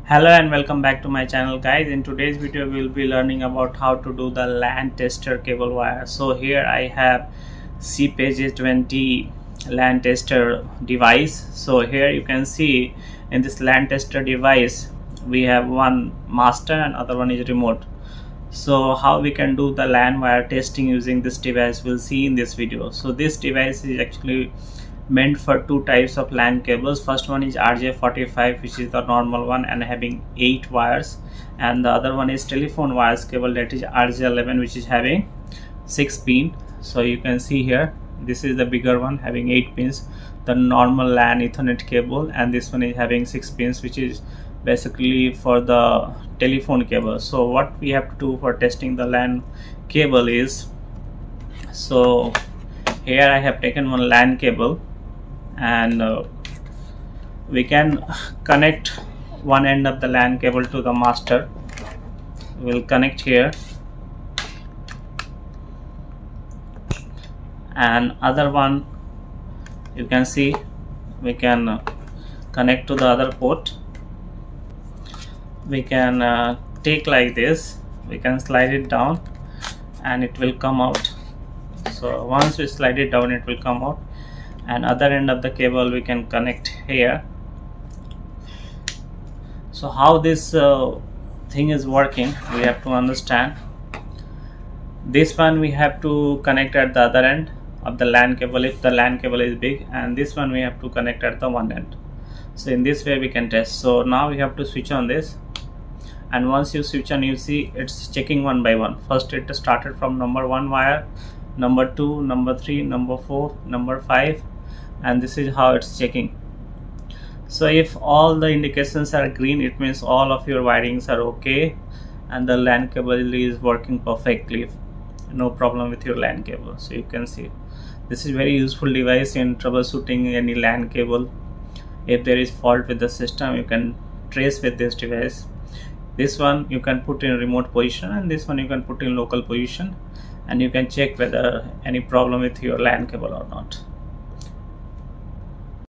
Hello and welcome back to my channel, guys. In today's video we will be learning about how to do the LAN tester cable wire. So here I have CPage20 LAN tester device. So here you can see in this LAN tester device we have one master and other one is remote. So how we can do the LAN wire testing using this device we'll see in this video. So this device is actually meant for two types of LAN cables. First one is RJ45, which is the normal one and having 8 wires, and the other one is telephone wires cable, that is RJ11, which is having 6 pins. So you can see here this is the bigger one having 8 pins, the normal LAN Ethernet cable, and this one is having 6 pins, which is basically for the telephone cable. So what we have to do for testing the LAN cable is, so here I have taken one LAN cable and we can connect one end of the LAN cable to the master. We'll connect here, and other one you can see we can connect to the other port. We can take like this, we can slide it down and it will come out. So once we slide it down it will come out, and other end of the cable we can connect here. So how this thing is working we have to understand. This one we have to connect at the other end of the LAN cable if the LAN cable is big, and this one we have to connect at the one end. So in this way we can test. So now we have to switch on this, and once you switch on you see it's checking one by one. First it started from number 1 wire, number 2, number 3, number 4, number 5, and this is how it's checking. So if all the indications are green, it means all of your wirings are okay and the LAN cable is working perfectly, no problem with your LAN cable. So you can see this is very useful device in troubleshooting any LAN cable. If there is fault with the system you can trace with this device. This one you can put in remote position and this one you can put in local position, and you can check whether any problem with your LAN cable or not.